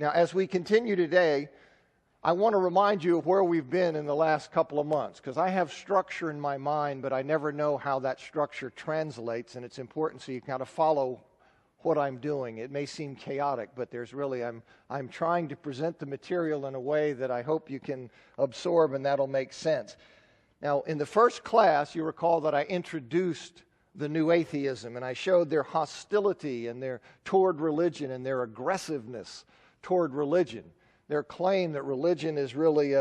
Now, as we continue today, I want to remind you of where we've been in the last couple of months, because I have structure in my mind, but I never know how that structure translates, and it's important so you kind of follow what I'm doing. It may seem chaotic, but there's really, I'm trying to present the material in a way that I hope you can absorb, and that'll make sense. Now, in the first class, you recall that I introduced the new atheism, and I showed their hostility and their toward religion and their aggressiveness toward religion. Their claim that religion is really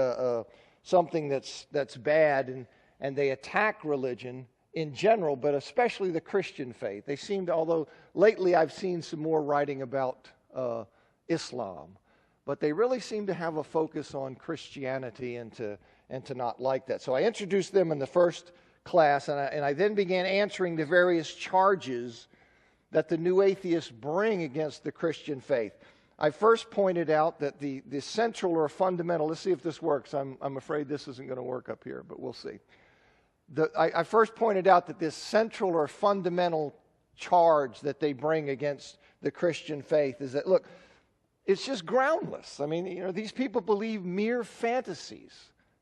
something that's bad, and they attack religion in general, but especially the Christian faith. They seem to, although lately I've seen some more writing about Islam, but they really seem to have a focus on Christianity and to not like that. So I introduced them in the first class, and I then began answering the various charges that the new atheists bring against the Christian faith. I first pointed out that the central or fundamental, let's see if this works. I'm afraid this isn't going to work up here, but we'll see. I first pointed out that this central or fundamental charge that they bring against the Christian faith is that, look, it's just groundless. I mean, these people believe mere fantasies,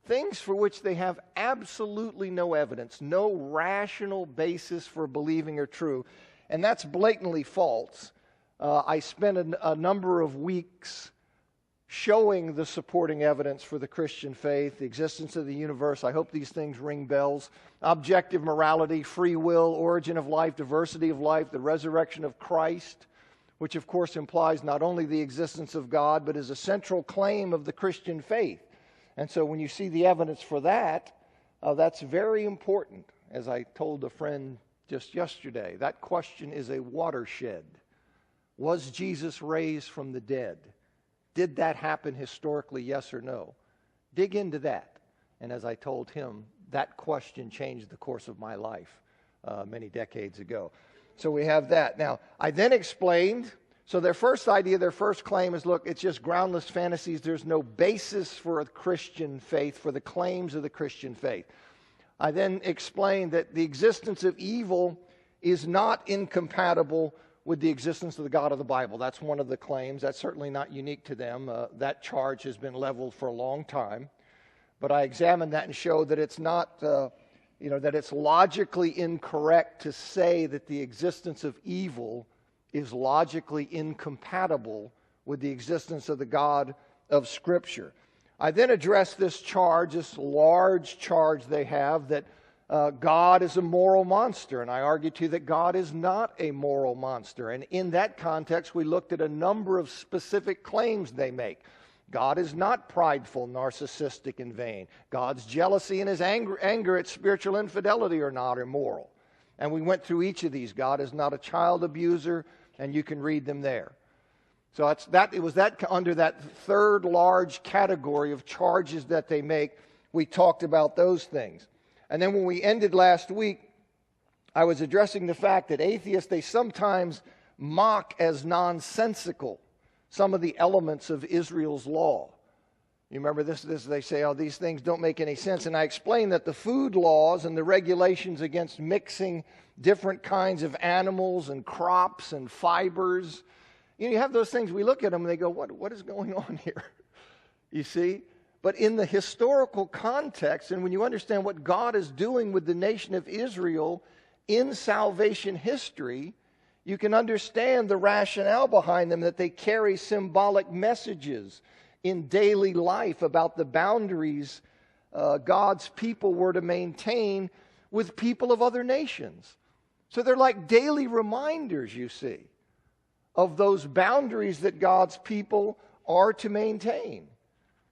things for which they have absolutely no evidence, no rational basis for believing are true, and that's blatantly false. I spent a number of weeks showing the supporting evidence for the Christian faith, the existence of the universe. I hope these things ring bells. Objective morality, free will, origin of life, diversity of life, the resurrection of Christ, which of course implies not only the existence of God, but is a central claim of the Christian faith. And so when you see the evidence for that, that's very important. As I told a friend just yesterday, that question is a watershed. Was Jesus raised from the dead? Did that happen historically, yes or no? Dig into that. And as I told him, that question changed the course of my life many decades ago. So we have that. Now, I then explained, so their first idea, their first claim is, look, it's just groundless fantasies. There's no basis for a Christian faith, for the claims of the Christian faith. I then explained that the existence of evil is not incompatible with the existence of the God of the Bible. That's one of the claims. That's certainly not unique to them. That charge has been leveled for a long time. But I examined that and showed that it's not, that it's logically incorrect to say that the existence of evil is logically incompatible with the existence of the God of Scripture. I then addressed this charge, this large charge they have, that God is a moral monster, and I argue to you that God is not a moral monster. And in that context, we looked at a number of specific claims they make. God is not prideful, narcissistic, and vain. God's jealousy and his anger at spiritual infidelity are not immoral. And we went through each of these. God is not a child abuser, and you can read them there. So it was under that third large category of charges that they make, we talked about those things. And then when we ended last week, I was addressing the fact that atheists, they sometimes mock as nonsensical some of the elements of Israel's law. You remember this, they say, oh, these things don't make any sense. And I explained that the food laws and the regulations against mixing different kinds of animals and crops and fibers, you have those things, we look at them and they go, what is going on here? You see? But in the historical context, and when you understand what God is doing with the nation of Israel in salvation history, you can understand the rationale behind them, that they carry symbolic messages in daily life about the boundaries God's people were to maintain with people of other nations. So they're like daily reminders, you see, of those boundaries that God's people are to maintain.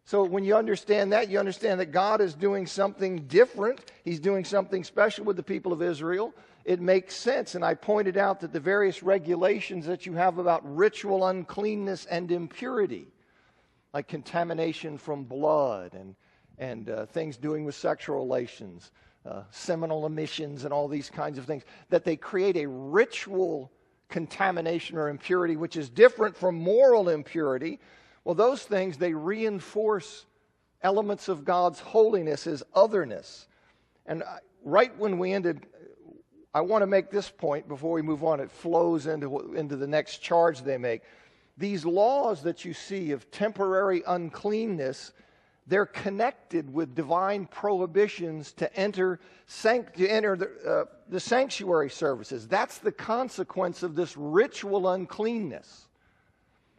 So when you understand that, you understand that God is doing something different. He's doing something special with the people of Israel. It makes sense. And I pointed out that the various regulations that you have about ritual uncleanness and impurity, like contamination from blood and things doing with sexual relations, seminal emissions and all these kinds of things, that they create a ritual contamination or impurity which is different from moral impurity. Well, those things, they reinforce elements of God's holiness, his otherness. And right when we ended, I want to make this point before we move on. It flows into the next charge they make. these laws that you see of temporary uncleanness, they're connected with divine prohibitions to enter the sanctuary services. That's the consequence of this ritual uncleanness,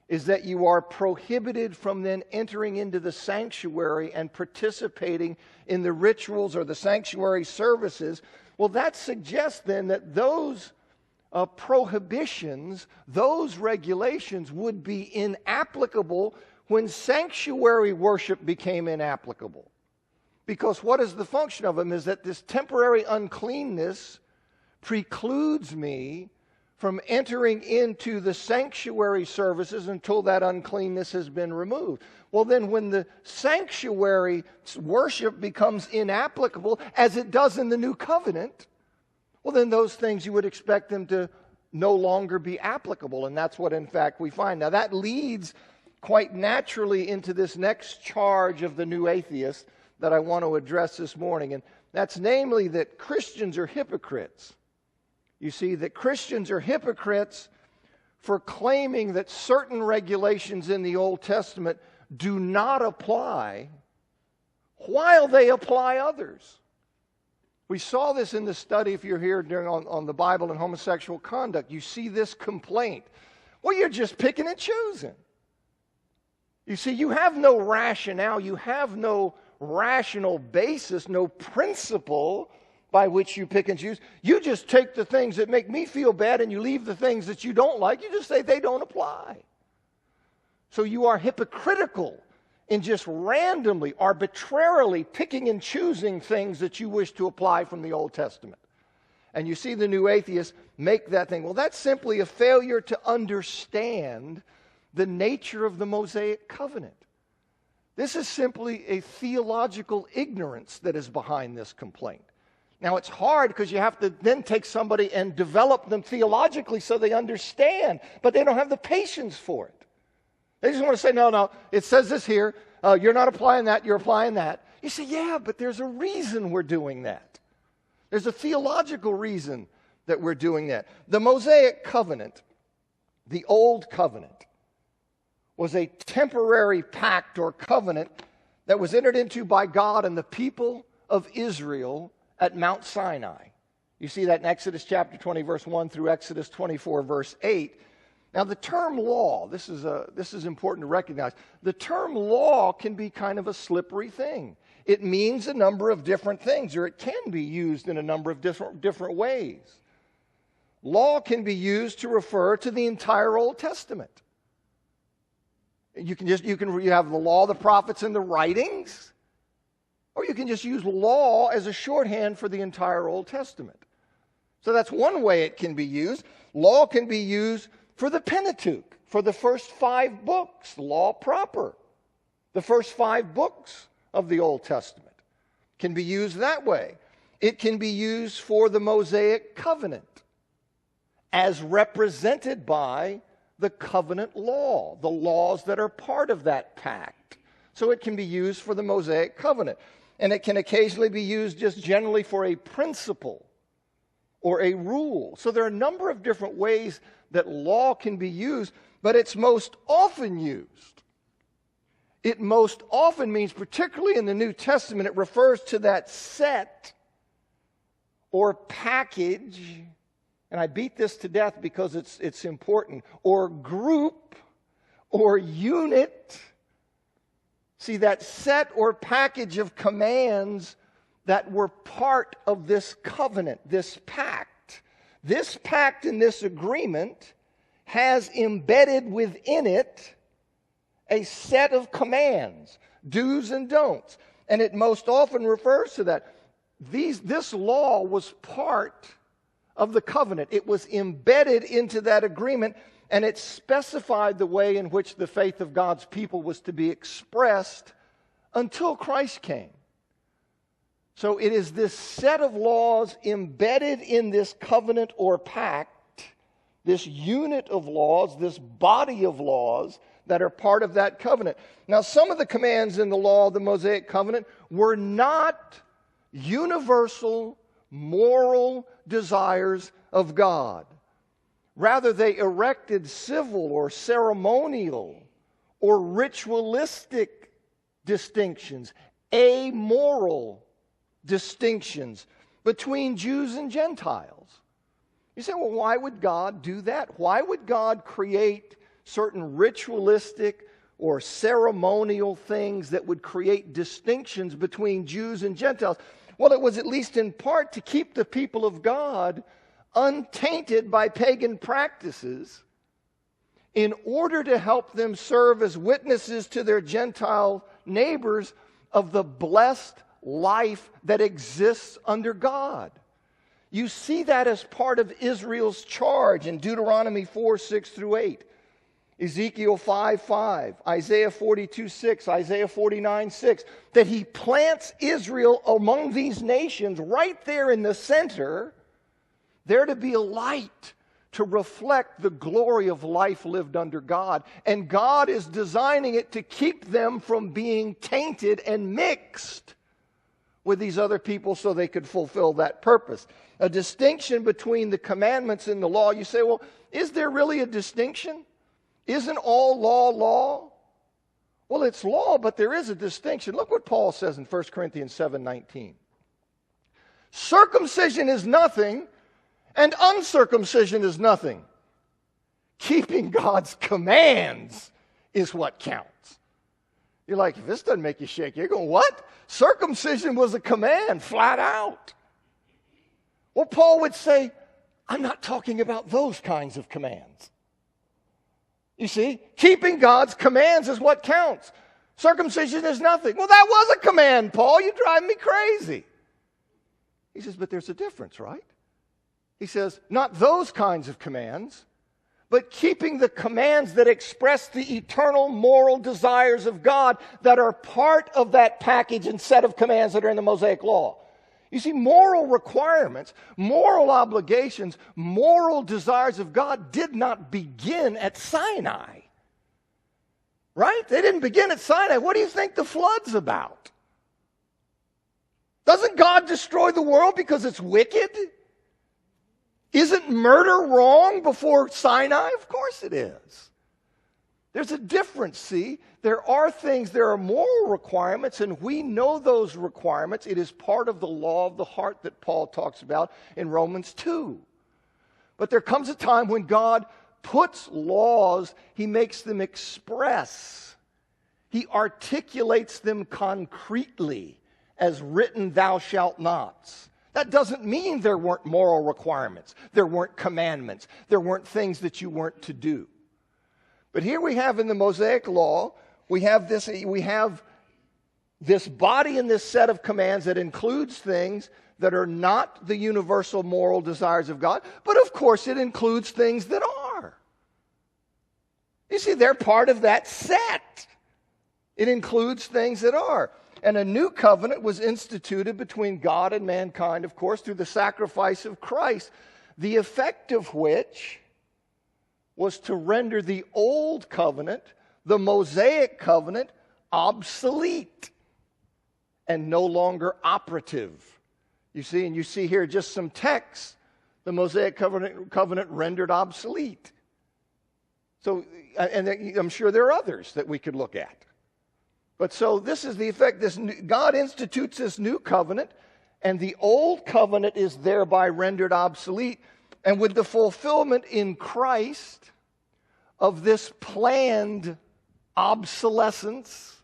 is that you are prohibited from then entering into the sanctuary and participating in the rituals or the sanctuary services. Well, that suggests then that those prohibitions, those regulations would be inapplicable when sanctuary worship became inapplicable. Because what is the function of them is that this temporary uncleanness precludes me from entering into the sanctuary services until that uncleanness has been removed. Well, then when the sanctuary worship becomes inapplicable, as it does in the new covenant, well, then those things you would expect them to no longer be applicable. And that's what, in fact, we find. Now, that leads quite naturally into this next charge of the new atheist that I want to address this morning. And that's namely that Christians are hypocrites. You see, that Christians are hypocrites for claiming that certain regulations in the Old Testament do not apply while they apply others. We saw this in the study, if you're here on the Bible and homosexual conduct. You see this complaint. Well, you're just picking and choosing. You see, you have no rationale, you have no rational basis, no principle by which you pick and choose. You just take the things that make me feel bad and you leave the things that you don't like. You just say they don't apply. So you are hypocritical in just randomly, arbitrarily picking and choosing things that you wish to apply from the Old Testament. And you see the new atheists make that thing. Well, that's simply a failure to understand the nature of the Mosaic covenant. This is simply a theological ignorance that is behind this complaint. Now, it's hard because you have to then take somebody and develop them theologically so they understand, but they don't have the patience for it. They just want to say, no, it says this here, you're not applying that, you're applying that. You say, yeah, but there's a reason we're doing that. There's a theological reason that we're doing that. The Mosaic covenant, the Old Covenant, was a temporary pact or covenant that was entered into by God and the people of Israel at Mount Sinai. You see that in Exodus chapter 20, verse 1 through Exodus 24, verse 8. Now, the term law, this is important to recognize. The term law can be kind of a slippery thing. It means a number of different things, or it can be used in a number of different ways. Law can be used to refer to the entire Old Testament. You have the law, the prophets, and the writings, or you can just use law as a shorthand for the entire Old Testament. So that's one way it can be used. Law can be used for the Pentateuch, for the first 5 books, law proper. The first 5 books of the Old Testament can be used that way. It can be used for the Mosaic covenant as represented by the covenant law, the laws that are part of that pact. So it can be used for the Mosaic covenant. And it can occasionally be used just generally for a principle or a rule. So there are a number of different ways that law can be used, but it's most often used. It most often means, particularly in the New Testament, it refers to that set or package, and I beat this to death because it's important, or group or unit. See, that set or package of commands that were part of this covenant, this pact. This pact and this agreement has embedded within it a set of commands, do's and don'ts. And it most often refers to that. This law was part of the covenant. It was embedded into that agreement, and it specified the way in which the faith of God's people was to be expressed until Christ came. So it is this set of laws embedded in this covenant or pact, this unit of laws, this body of laws that are part of that covenant. Now, some of the commands in the law of the Mosaic covenant were not universal moral desires of God. Rather, they erected civil or ceremonial or ritualistic distinctions, amoral distinctions between Jews and Gentiles. You say, well, why would God do that? Why would God create certain ritualistic or ceremonial things that would create distinctions between Jews and Gentiles? Well, it was at least in part to keep the people of God untainted by pagan practices in order to help them serve as witnesses to their Gentile neighbors of the blessed life that exists under God. You see that as part of Israel's charge in Deuteronomy 4:6-8, Ezekiel 5:5, Isaiah 42:6, Isaiah 49:6, that he plants Israel among these nations right there in the center, there to be a light to reflect the glory of life lived under God. And God is designing it to keep them from being tainted and mixed with these other people so they could fulfill that purpose. A distinction between the commandments and the law. You say, well, is there really a distinction? Isn't all law law? Well, it's law, but there is a distinction. Look what Paul says in 1 Corinthians 7:19. Circumcision is nothing, and uncircumcision is nothing. Keeping God's commands is what counts. You're like, if this doesn't make you shake, you're going, what? Circumcision was a command, flat out. Well, Paul would say, I'm not talking about those kinds of commands. You see, keeping God's commands is what counts. Circumcision is nothing. Well, that was a command, Paul. You drive me crazy. He says, but there's a difference, right? He says, not those kinds of commands, but keeping the commands that express the eternal moral desires of God that are part of that package and set of commands that are in the Mosaic Law. You see, moral requirements, moral obligations, moral desires of God did not begin at Sinai. Right? They didn't begin at Sinai. What do you think the flood's about? Doesn't God destroy the world because it's wicked? Isn't murder wrong before Sinai? Of course it is. There's a difference, see? There are moral requirements, and we know those requirements. It is part of the law of the heart that Paul talks about in Romans 2. But there comes a time when God puts laws, he makes them express. He articulates them concretely as written, thou shalt nots. That doesn't mean there weren't moral requirements. There weren't commandments. There weren't things that you weren't to do. But here we have in the Mosaic Law, we have this body and this set of commands that includes things that are not the universal moral desires of God, but of course it includes things that are. You see, they're part of that set. It includes things that are. And a new covenant was instituted between God and mankind, of course, through the sacrifice of Christ, the effect of which was to render the old covenant, the Mosaic covenant, obsolete and no longer operative. You see, and you see here just some texts, the Mosaic covenant rendered obsolete. So, and I'm sure there are others that we could look at. But so this is the effect. God institutes this new covenant, and the old covenant is thereby rendered obsolete. And with the fulfillment in Christ of this planned obsolescence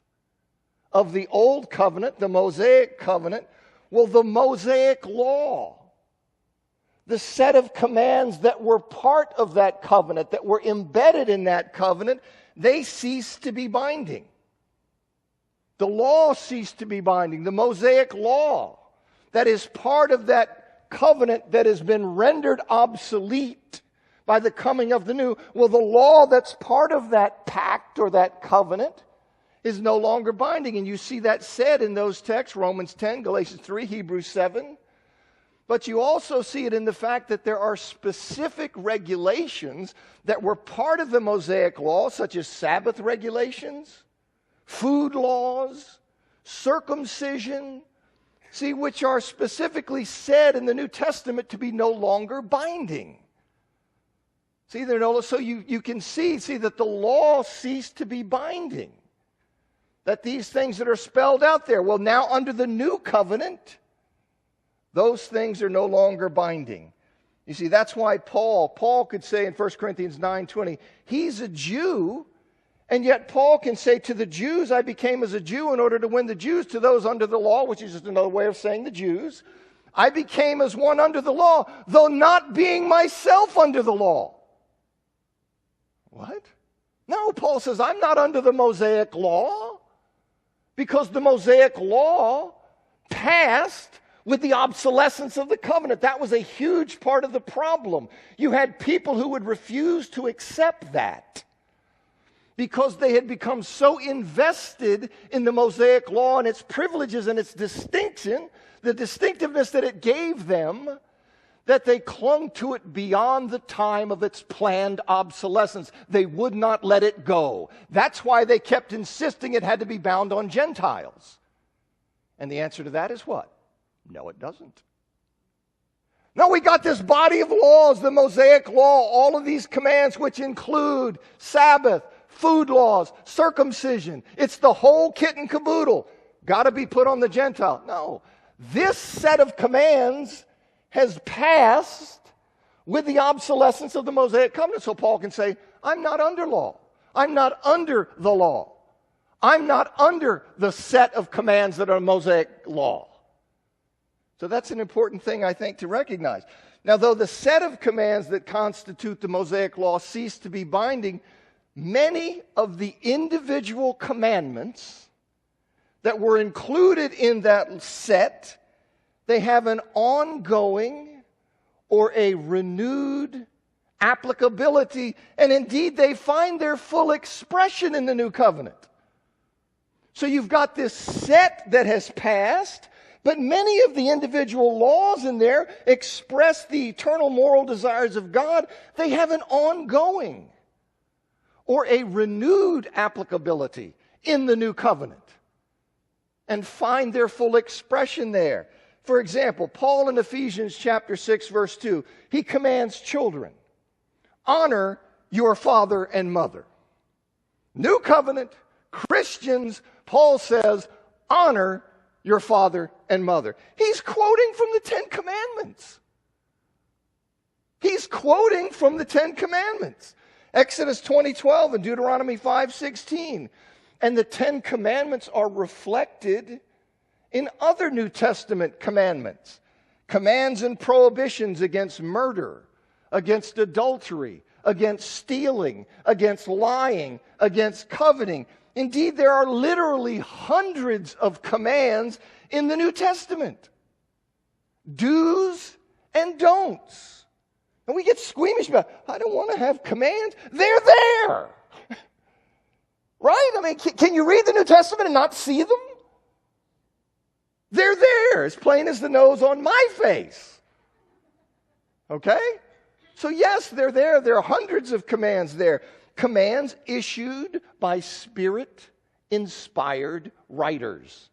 of the old covenant, the Mosaic covenant, well, the Mosaic law, the set of commands that were part of that covenant, that were embedded in that covenant, they cease to be binding. The law ceased to be binding. The Mosaic law that is part of that covenant that has been rendered obsolete by the coming of the new. Well, the law that's part of that pact or that covenant is no longer binding. And you see that said in those texts, Romans 10, Galatians 3, Hebrews 7. But you also see it in the fact that there are specific regulations that were part of the Mosaic law, such as Sabbath regulations, food laws, circumcision, see, which are specifically said in the New Testament to be no longer binding. See, there no, so you can see that the law ceased to be binding. That these things that are spelled out there, well, now under the new covenant, those things are no longer binding. You see, that's why Paul could say in 1 Corinthians 9:20, he's a Jew, and yet Paul can say to the Jews, I became as a Jew in order to win the Jews. To those under the law, which is just another way of saying the Jews, I became as one under the law, though not being myself under the law. What? No, Paul says, I'm not under the Mosaic law, because the Mosaic law passed with the obsolescence of the covenant. That was a huge part of the problem. You had people who would refuse to accept that because they had become so invested in the Mosaic law and its privileges and its distinction, the distinctiveness that it gave them, that they clung to it beyond the time of its planned obsolescence. They would not let it go. That's why they kept insisting it had to be bound on Gentiles. And the answer to that is what? No, it doesn't. No, we got this body of laws, the Mosaic law, all of these commands which include Sabbath, food laws, circumcision. It's the whole kit and caboodle. Got to be put on the Gentile. No, this set of commands has passed with the obsolescence of the Mosaic covenant. So Paul can say, I'm not under law. I'm not under the law. I'm not under the set of commands that are Mosaic law. So that's an important thing, I think, to recognize. Now, though the set of commands that constitute the Mosaic law cease to be binding, many of the individual commandments that were included in that set, they have an ongoing or a renewed applicability, and indeed they find their full expression in the new covenant. So you've got this set that has passed, but many of the individual laws in there express the eternal moral desires of God. They have an ongoing or a renewed applicability in the new covenant and find their full expression there. For example, Paul in Ephesians chapter 6, verse 2, he commands children, honor your father and mother. New covenant, Christians, Paul says, honor your father and mother. He's quoting from the Ten Commandments. He's quoting from the Ten Commandments. Exodus 20:12 and Deuteronomy 5:16. And the Ten Commandments are reflected in other New Testament commandments. Commands and prohibitions against murder, against adultery, against stealing, against lying, against coveting. Indeed, there are literally hundreds of commands in the New Testament. Do's and don'ts. And we get squeamish about, I don't want to have commands. They're there. Right? I mean, can you read the New Testament and not see them? They're there, as plain as the nose on my face. Okay? So yes, they're there. There are hundreds of commands there. Commands issued by Spirit-inspired writers.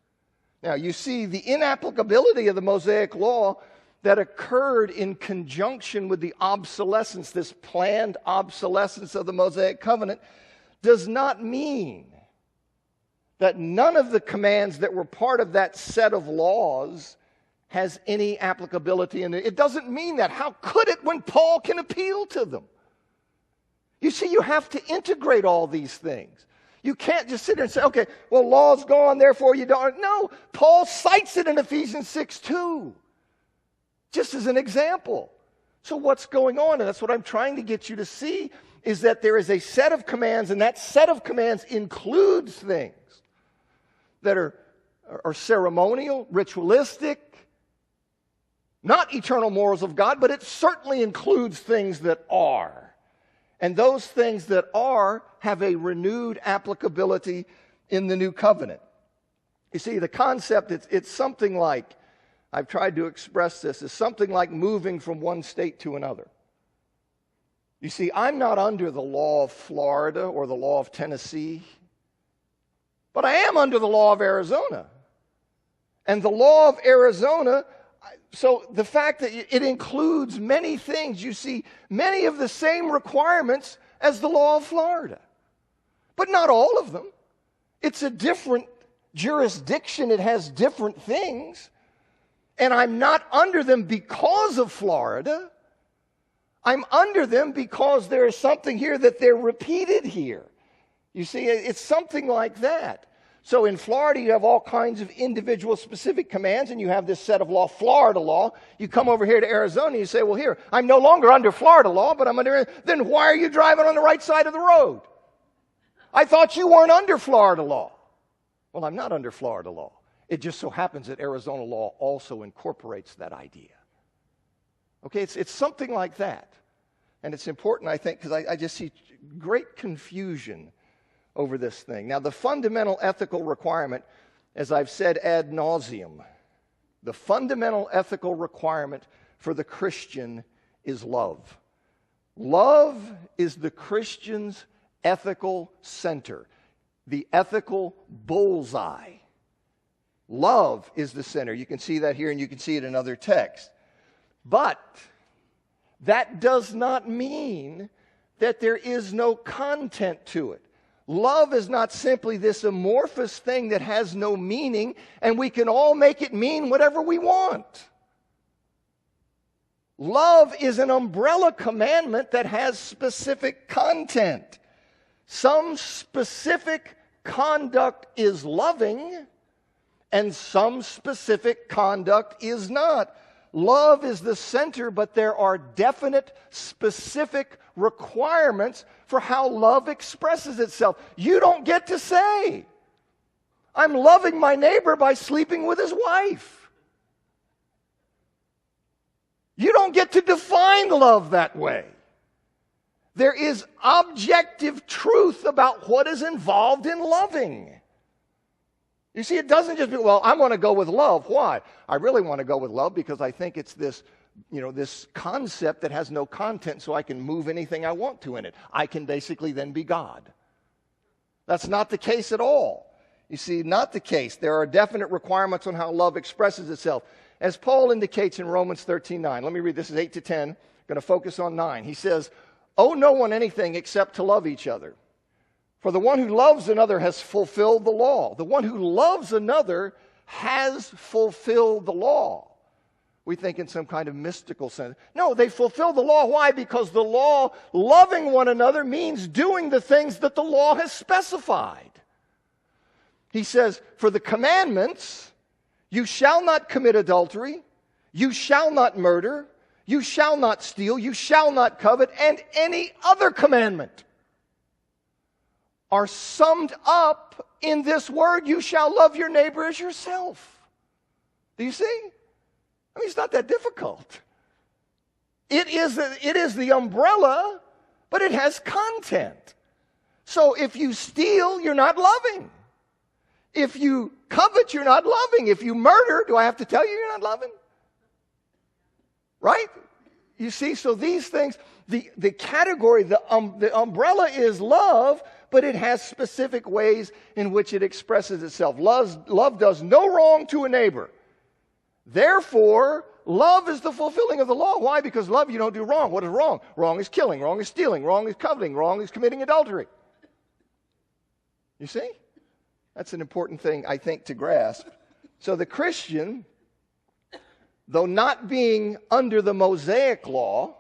Now, you see the inapplicability of the Mosaic law that occurred in conjunction with the obsolescence, this planned obsolescence of the Mosaic covenant, does not mean that none of the commands that were part of that set of laws has any applicability in it. It doesn't mean that. How could it when Paul can appeal to them? You see, you have to integrate all these things. You can't just sit there and say, okay, well, law's gone, therefore you don't. No, Paul cites it in Ephesians 6:2, just as an example. So what's going on? And that's what I'm trying to get you to see, is that there is a set of commands, and that set of commands includes things that are ceremonial, ritualistic, not eternal morals of God, but it certainly includes things that are. And those things that are have a renewed applicability in the new covenant. You see, the concept, it's something like, I've tried to express this, is something like moving from one state to another. You see, I'm not under the law of Florida or the law of Tennessee, but I am under the law of Arizona. And the law of Arizona, So the fact that it includes many things, you see many of the same requirements as the law of Florida, but not all of them. It's a different jurisdiction. It has different things. And I'm not under them because of Florida. I'm under them because there is something here that they're repeated here. You see, it's something like that. So in Florida, you have all kinds of individual specific commands, and you have this set of law, Florida law. You come over here to Arizona, and you say, well, here, I'm no longer under Florida law, but I'm under, then why are you driving on the right side of the road? I thought you weren't under Florida law. Well, I'm not under Florida law. It just so happens that Arizona law also incorporates that idea. Okay, it's something like that. And it's important, I think, because I just see great confusion over this thing. Now, the fundamental ethical requirement, as I've said ad nauseum, the fundamental ethical requirement for the Christian is love. Love is the Christian's ethical center, the ethical bullseye. Love is the center. You can see that here, and you can see it in other texts. But that does not mean that there is no content to it. Love is not simply this amorphous thing that has no meaning, and we can all make it mean whatever we want. Love is an umbrella commandment that has specific content. Some specific conduct is loving, and some specific conduct is not. Love is the center, but there are definite, specific requirements for how love expresses itself. You don't get to say, I'm loving my neighbor by sleeping with his wife. You don't get to define love that way. There is objective truth about what is involved in loving. You see, it doesn't just be, well, I want to go with love. Why? I really want to go with love because I think it's this, this concept that has no content, so I can move anything I want to in it. I can basically then be God. That's not the case at all. You see, not the case. There are definite requirements on how love expresses itself. As Paul indicates in Romans 13:9. Let me read. This is 8 to 10. I'm going to focus on 9. He says, owe no one anything except to love each other. For the one who loves another has fulfilled the law. The one who loves another has fulfilled the law. We think in some kind of mystical sense. No, they fulfill the law. Why? Because the law, loving one another, means doing the things that the law has specified. He says, for the commandments, you shall not commit adultery, you shall not murder, you shall not steal, you shall not covet, and any other commandment are summed up in this word, you shall love your neighbor as yourself. Do you see? I mean, it's not that difficult. It is the umbrella, but it has content. So if you steal, you're not loving. If you covet, you're not loving. If you murder, do I have to tell you you're not loving? Right? You see, so these things, the category, the umbrella is love, but it has specific ways in which it expresses itself. Love does no wrong to a neighbor. Therefore, love is the fulfilling of the law. Why? Because love, you don't do wrong. What is wrong? Wrong is killing. Wrong is stealing. Wrong is coveting. Wrong is committing adultery. You see? That's an important thing, I think, to grasp. So the Christian, though not being under the Mosaic law,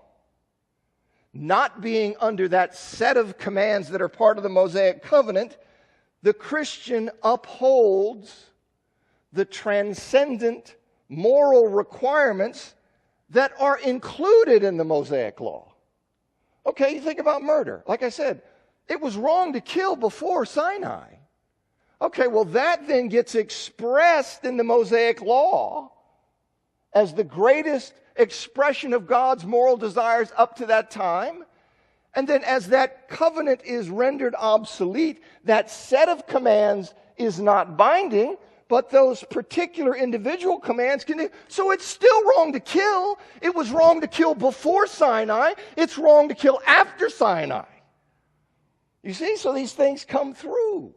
not being under that set of commands that are part of the Mosaic covenant, the Christian upholds the transcendent moral requirements that are included in the Mosaic law. Okay, you think about murder. Like I said, it was wrong to kill before Sinai. Okay, well that then gets expressed in the Mosaic law as the greatest expression of God's moral desires up to that time. And then as that covenant is rendered obsolete, that set of commands is not binding, but those particular individual commands can. So it's still wrong to kill. It was wrong to kill before Sinai. It's wrong to kill after Sinai. You see, so these things come through.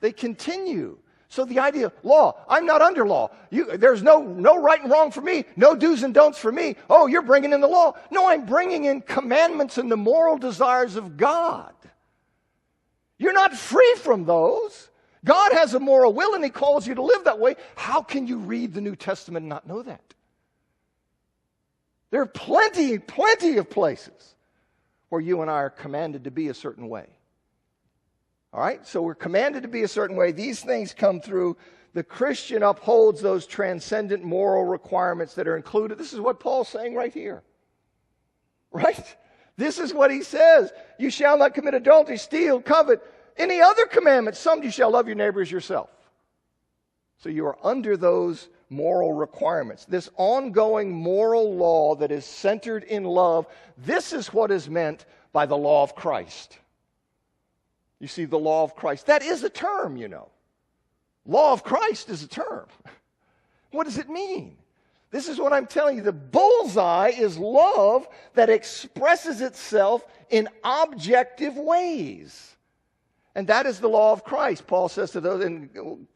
They continue. So the idea, law, I'm not under law. There's no right and wrong for me, no do's and don'ts for me. Oh, you're bringing in the law. No, I'm bringing in commandments and the moral desires of God. You're not free from those. God has a moral will and he calls you to live that way. How can you read the New Testament and not know that? There are plenty of places where you and I are commanded to be a certain way. All right? So we're commanded to be a certain way. These things come through. The Christian upholds those transcendent moral requirements that are included. This is what Paul's saying right here. Right? This is what he says. You shall not commit adultery, steal, covet, any other commandment. Some you shall love your neighbor as yourself. So you are under those moral requirements. This ongoing moral law that is centered in love, this is what is meant by the law of Christ. You see, the law of Christ. That is a term, you know. Law of Christ is a term. What does it mean? This is what I'm telling you. The bullseye is love that expresses itself in objective ways. And that is the law of Christ. Paul says to those in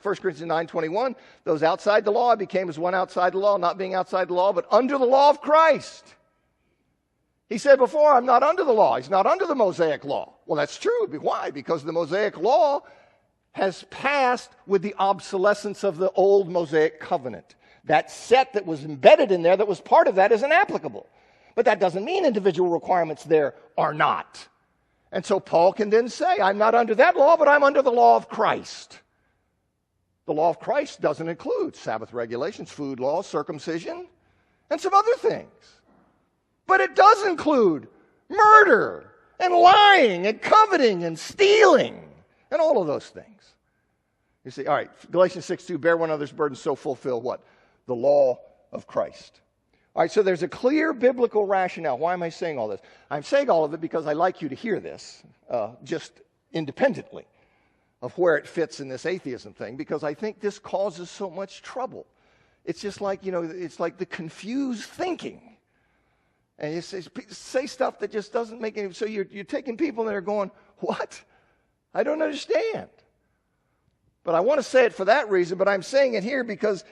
1 Corinthians 9:21, those outside the law, I became as one outside the law, not being outside the law, but under the law of Christ. He said before, I'm not under the law. He's not under the Mosaic law. Well, that's true. Why? Because the Mosaic law has passed with the obsolescence of the old Mosaic covenant. That set that was embedded in there that was part of that is inapplicable. But that doesn't mean individual requirements there are not. And so Paul can then say, I'm not under that law, but I'm under the law of Christ. The law of Christ doesn't include Sabbath regulations, food laws, circumcision, and some other things. But it does include murder and lying and coveting and stealing and all of those things. You see, all right, Galatians 6:2, bear one another's burdens, so fulfill what? The law of Christ. All right, so there's a clear biblical rationale. Why am I saying all this? I'm saying all of it because I like you to hear this just independently of where it fits in this atheism thing, because I think this causes so much trouble. It's just like, it's like the confused thinking. And you say stuff that just doesn't make any sense. So you're taking people that are going, what? I don't understand. But I want to say it for that reason, but I'm saying it here because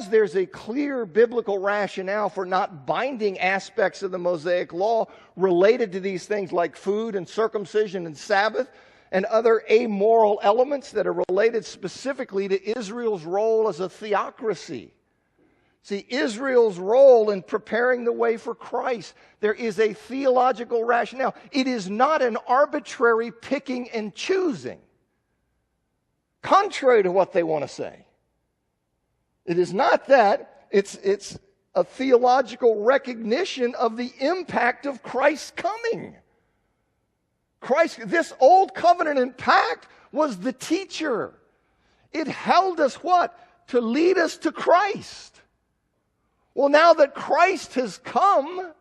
there's a clear biblical rationale for not binding aspects of the Mosaic law related to these things like food and circumcision and Sabbath and other amoral elements that are related specifically to Israel's role as a theocracy. See, Israel's role in preparing the way for Christ, there is a theological rationale. It is not an arbitrary picking and choosing, contrary to what they want to say. It is not that. It's a theological recognition of the impact of Christ's coming. This old covenant and pact was the teacher. It held us what? To lead us to Christ. Well, now that Christ has come,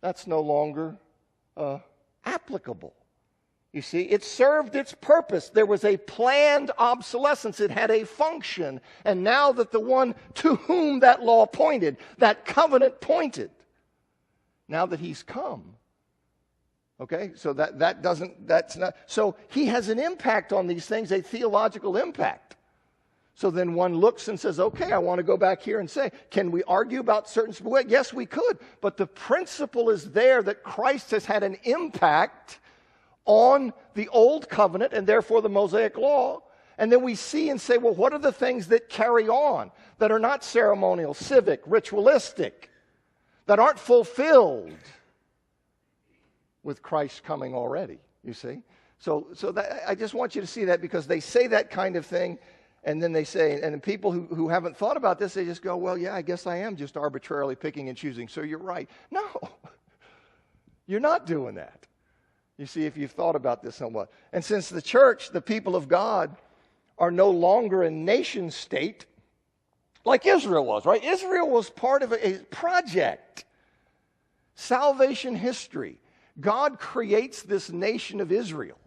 that's no longer applicable. You see, it served its purpose. There was a planned obsolescence. It had a function. And now that the one to whom that law pointed, that covenant pointed, now that he's come, okay, so that's not, so he has an impact on these things, a theological impact. So then one looks and says, okay, I want to go back here and say, can we argue about certain, yes, we could, but the principle is there that Christ has had an impact on the old covenant and therefore the Mosaic law. And then we see and say, well, what are the things that carry on that are not ceremonial, civic, ritualistic, that aren't fulfilled with Christ coming already, you see? So that, I just want you to see that, because they say that kind of thing, and then they say, and people who haven't thought about this, they just go, well, yeah, I guess I am just arbitrarily picking and choosing, so you're right. No, you're not doing that. You see, if you've thought about this somewhat. And since the church, the people of God, are no longer a nation state like Israel was, right? Israel was part of a project. Salvation history. God creates this nation of Israel.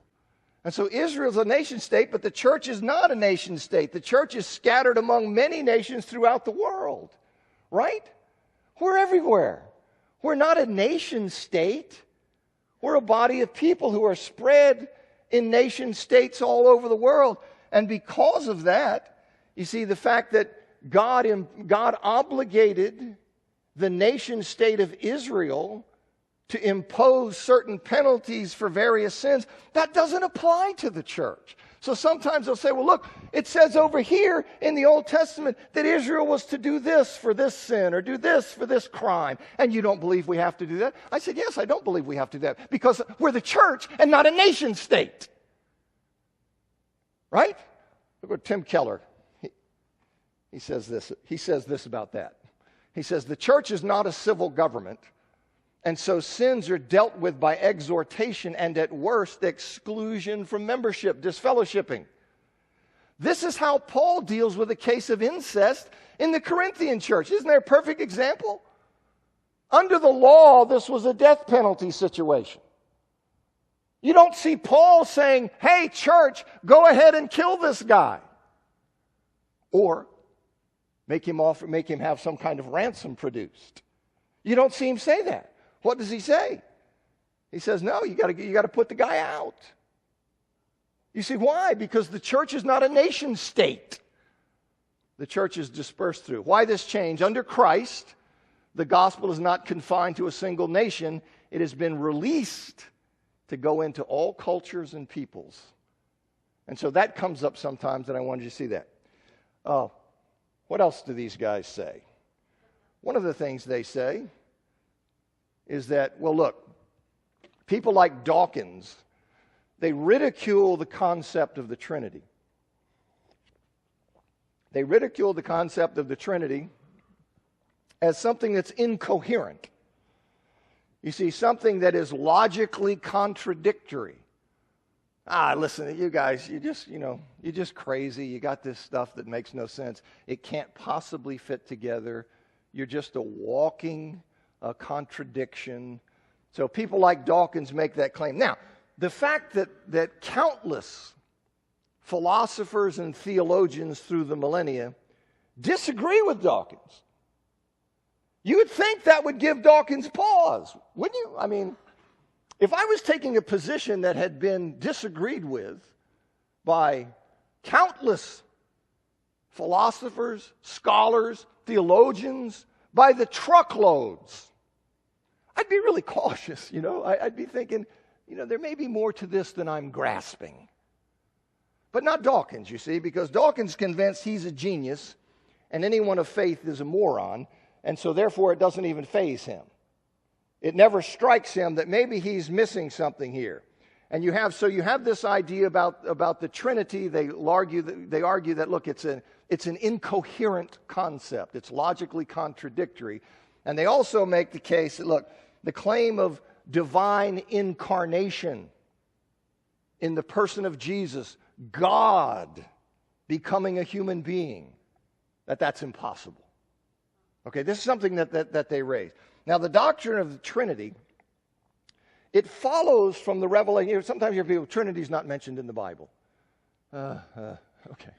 And so Israel's a nation state, but the church is not a nation state. The church is scattered among many nations throughout the world, right? We're everywhere. We're not a nation state. We're a body of people who are spread in nation states all over the world. And because of that, you see, the fact that God obligated the nation state of Israel to impose certain penalties for various sins, that doesn't apply to the church. So sometimes they'll say, well, look, it says over here in the Old Testament that Israel was to do this for this sin or do this for this crime, and you don't believe we have to do that? I said, yes, I don't believe we have to do that because we're the church and not a nation state. Right? Look what Tim Keller, he says this. He says this about that. He says, the church is not a civil government, and so sins are dealt with by exhortation and at worst exclusion from membership, disfellowshipping. This is how Paul deals with a case of incest in the Corinthian church. Isn't there a perfect example? Under the law, this was a death penalty situation. You don't see Paul saying, hey, church, go ahead and kill this guy. Or make him have some kind of ransom produced. You don't see him say that. What does he say? He says, no, you got to put the guy out. You see why? Because the church is not a nation state. The church is dispersed through. Why this change? Under Christ, the gospel is not confined to a single nation. It has been released to go into all cultures and peoples. And so that comes up sometimes, and I wanted you to see that. What else do these guys say? One of the things they say is that, well, look, people like Dawkins, they ridicule the concept of the Trinity. They ridicule the concept of the Trinity as something that's incoherent. You see, something that is logically contradictory. Listen, you guys, you're just crazy. You got this stuff that makes no sense. It can't possibly fit together. You're just a walking contradiction. So people like Dawkins make that claim. Now, the fact that countless philosophers and theologians through the millennia disagree with Dawkins, you would think that would give Dawkins pause, wouldn't you? I mean, if I was taking a position that had been disagreed with by countless philosophers, scholars, theologians, by the truckloads, I'd be really cautious, I'd be thinking, there may be more to this than I'm grasping. But not Dawkins, you see, because Dawkins is convinced he's a genius and anyone of faith is a moron, and so therefore it doesn't even faze him. It never strikes him that maybe he's missing something here. And you have this idea about the Trinity. They argue that look, it's an incoherent concept. It's logically contradictory. And they also make the case that, look, the claim of divine incarnation in the person of Jesus, God becoming a human being, that's impossible. Okay, this is something that they raise. Now, the doctrine of the Trinity, it follows from the revelation. Sometimes you hear people, Trinity is not mentioned in the Bible. Okay.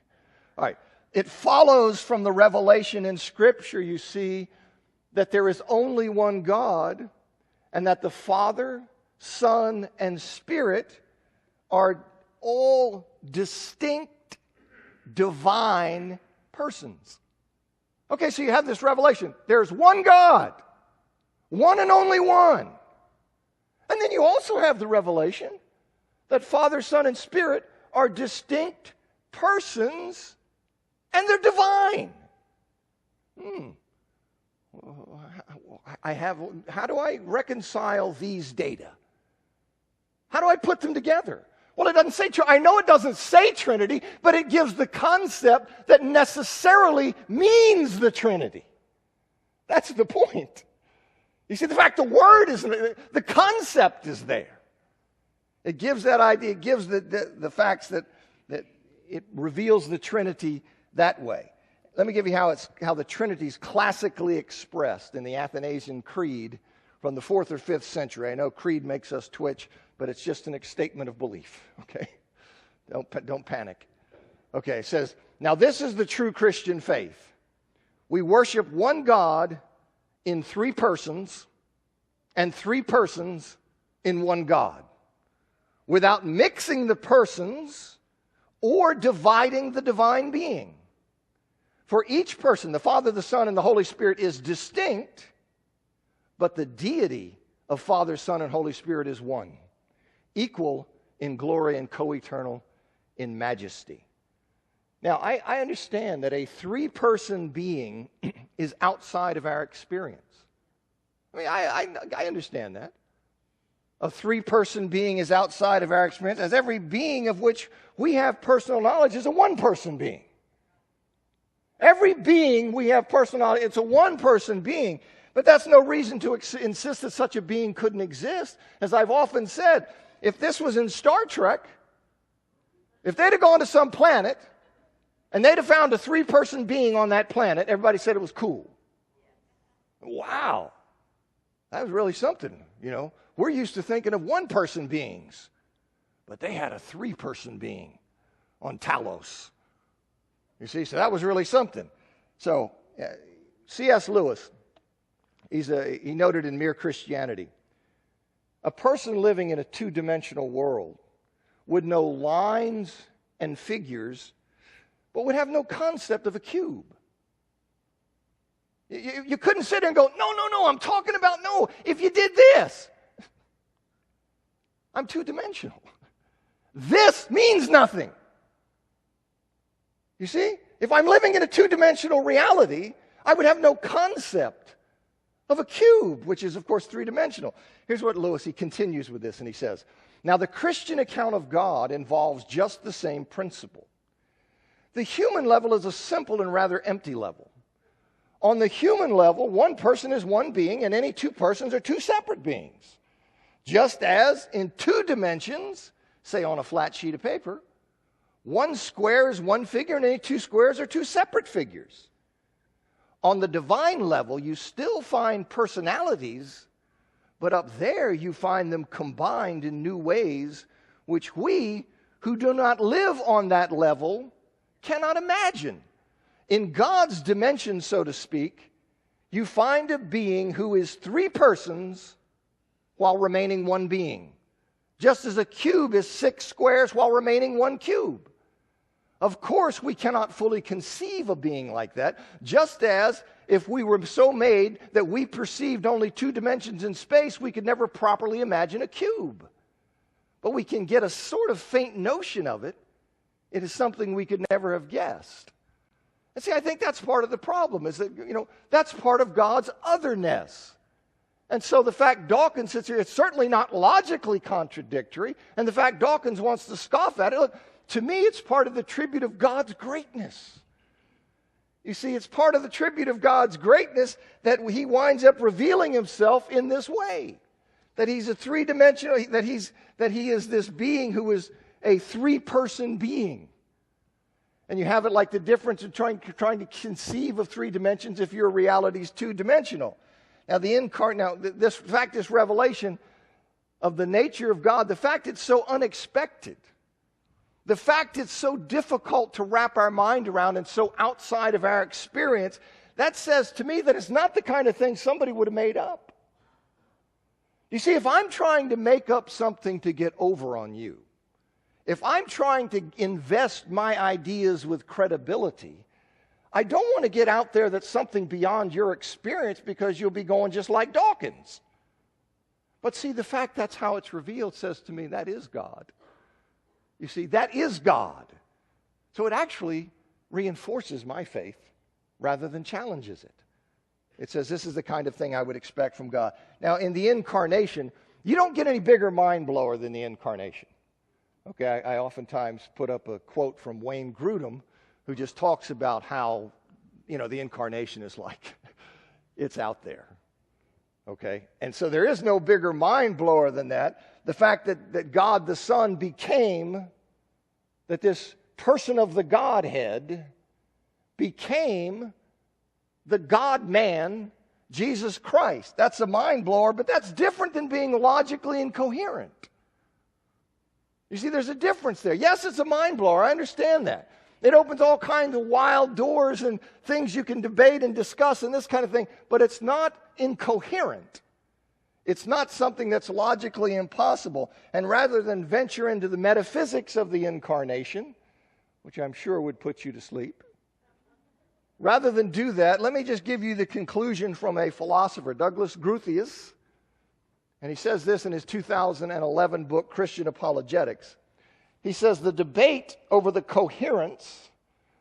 All right. It follows from the revelation in Scripture, you see, that there is only one God, and that the Father, Son, and Spirit are all distinct divine persons. Okay, so you have this revelation. There's one God, one and only one. And then you also have the revelation that Father, Son, and Spirit are distinct persons, and they're divine. How do I reconcile these data? How do I put them together? Well, it doesn't say, I know it doesn't say Trinity, but it gives the concept that necessarily means the Trinity. That's the point. You see, the fact the word isn't, the concept is there. It gives that idea, it gives the facts that it reveals the Trinity that way. Let me give you how the Trinity is classically expressed in the Athanasian Creed from the 4th or 5th century. I know creed makes us twitch, but it's just a statement of belief, okay? Don't panic. Okay, it says, now this is the true Christian faith. We worship one God in three persons, and three persons in one God, without mixing the persons or dividing the divine being. For each person, the Father, the Son, and the Holy Spirit is distinct, but the deity of Father, Son, and Holy Spirit is one, equal in glory and co-eternal in majesty. Now, I understand that a three-person being is outside of our experience. I mean, I understand that. A three-person being is outside of our experience, as every being of which we have personal knowledge is a one-person being. Every being we have personal knowledge, it's a one-person being. But that's no reason to insist that such a being couldn't exist. As I've often said, if this was in Star Trek, if they'd have gone to some planet and they'd have found a three-person being on that planet, everybody said it was cool. Wow. That was really something, you know. We're used to thinking of one-person beings, but they had a three-person being on Talos. You see, so that was really something. So, C.S. Lewis, he noted in Mere Christianity, a person living in a two-dimensional world would know lines and figures, but would have no concept of a cube. You couldn't sit there and go, no, I'm talking about, no, if you did this. I'm two-dimensional. This means nothing. You see? If I'm living in a two-dimensional reality, I would have no concept of a cube, which is, of course, three-dimensional. Here's what Lewis, he continues with this, and he says, now the Christian account of God involves just the same principle. The human level is a simple and rather empty level. On the human level, one person is one being, and any two persons are two separate beings. Just as in two dimensions, say on a flat sheet of paper, one square is one figure and any two squares are two separate figures. On the divine level, you still find personalities, but up there you find them combined in new ways which we, who do not live on that level, cannot imagine. In God's dimension, so to speak, you find a being who is three persons while remaining one being, just as a cube is six squares while remaining one cube. Of course, we cannot fully conceive a being like that, just as if we were so made that we perceived only two dimensions in space, we could never properly imagine a cube. But we can get a sort of faint notion of it. It is something we could never have guessed. And see, I think that's part of the problem, is that, that's part of God's otherness. And so the fact Dawkins sits here, it's certainly not logically contradictory, and the fact Dawkins wants to scoff at it, look, to me it's part of the tribute of God's greatness. You see, it's part of the tribute of God's greatness that he winds up revealing himself in this way. That he's a three-dimensional, that he is this being who is a three-person being. And you have it like the difference in trying to conceive of three dimensions if your reality is two-dimensional. Now, this revelation of the nature of God, the fact it's so unexpected, the fact it's so difficult to wrap our mind around and so outside of our experience, that says to me that it's not the kind of thing somebody would have made up. You see, if I'm trying to make up something to get over on you, if I'm trying to invest my ideas with credibility, I don't want to get out there that's something beyond your experience because you'll be going just like Dawkins. But see, the fact that's how it's revealed says to me that is God. You see, that is God. So it actually reinforces my faith rather than challenges it. It says this is the kind of thing I would expect from God. Now, in the incarnation, you don't get any bigger mind blower than the incarnation. Okay, I oftentimes put up a quote from Wayne Grudem, who just talks about how, the incarnation is like, it's out there. Okay? And so there is no bigger mind blower than that. The fact that God the Son became, that this person of the Godhead became the God-man, Jesus Christ. That's a mind blower, but that's different than being logically incoherent. You see, there's a difference there. Yes, it's a mind blower. I understand that. It opens all kinds of wild doors and things you can debate and discuss and this kind of thing, but it's not incoherent. It's not something that's logically impossible. And rather than venture into the metaphysics of the incarnation, which I'm sure would put you to sleep. Rather than do that, let me just give you the conclusion from a philosopher, Douglas Groothuis, and he says this in his 2011 book, Christian Apologetics. He says, the debate over the coherence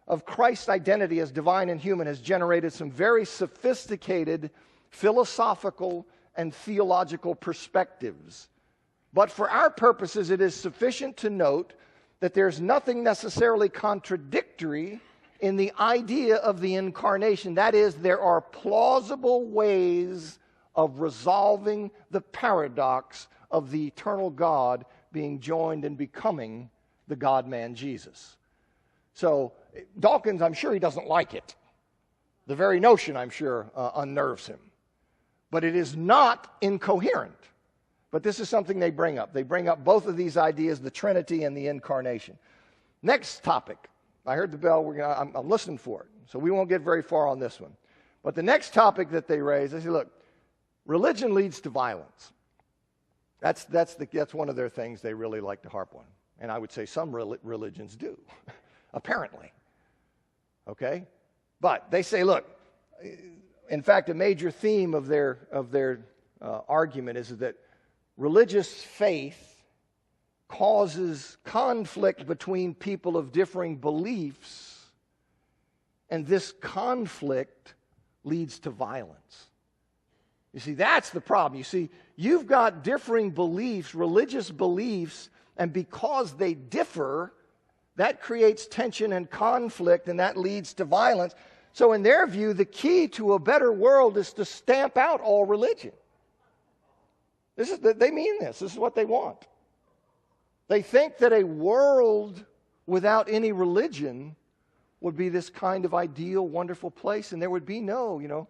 of Christ's identity as divine and human has generated some very sophisticated philosophical and theological perspectives. But for our purposes, it is sufficient to note that there's nothing necessarily contradictory in the idea of the incarnation. That is, there are plausible ways of resolving the paradox of the eternal God being joined and becoming the God-man Jesus. So Dawkins, I'm sure he doesn't like it. The very notion, I'm sure, unnerves him. But it is not incoherent. But this is something they bring up. They bring up both of these ideas, the Trinity and the incarnation. Next topic. I heard the bell. I'm listening for it. So we won't get very far on this one. But the next topic that they raise, they say, look, religion leads to violence. That's one of their things they really like to harp on. And I would say some religions do, apparently. Okay? But they say, look, in fact, a major theme of their argument is that religious faith causes conflict between people of differing beliefs, and this conflict leads to violence. You see, that's the problem. You see, you've got differing beliefs, religious beliefs, and because they differ, that creates tension and conflict, and that leads to violence. So in their view, the key to a better world is to stamp out all religion. They mean this. This is what they want. They think that a world without any religion would be this kind of ideal, wonderful place, and there would be no,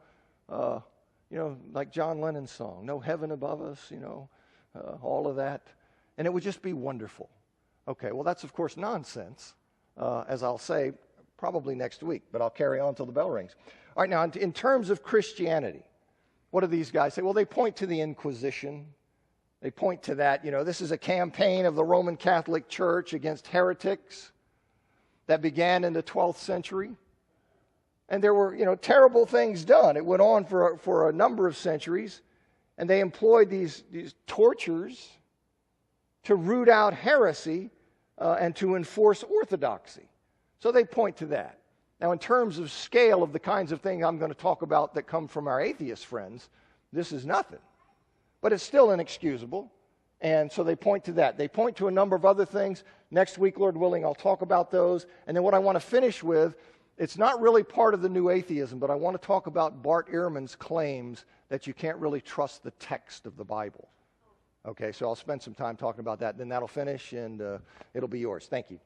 like John Lennon's song, no heaven above us, all of that. And it would just be wonderful. Okay, well, that's, of course, nonsense, as I'll say probably next week, but I'll carry on until the bell rings. All right, now, in terms of Christianity, what do these guys say? Well, they point to the Inquisition. They point to that, this is a campaign of the Roman Catholic Church against heretics that began in the 12th century. And there were, terrible things done. It went on for a number of centuries, and they employed these tortures to root out heresy and to enforce orthodoxy. So they point to that. Now, in terms of scale of the kinds of things I'm going to talk about that come from our atheist friends, this is nothing. But it's still inexcusable, and so they point to that. They point to a number of other things. Next week, Lord willing, I'll talk about those. And then what I want to finish with, it's not really part of the new atheism, but I want to talk about Bart Ehrman's claims that you can't really trust the text of the Bible. Okay, so I'll spend some time talking about that, then that'll finish, and it'll be yours. Thank you.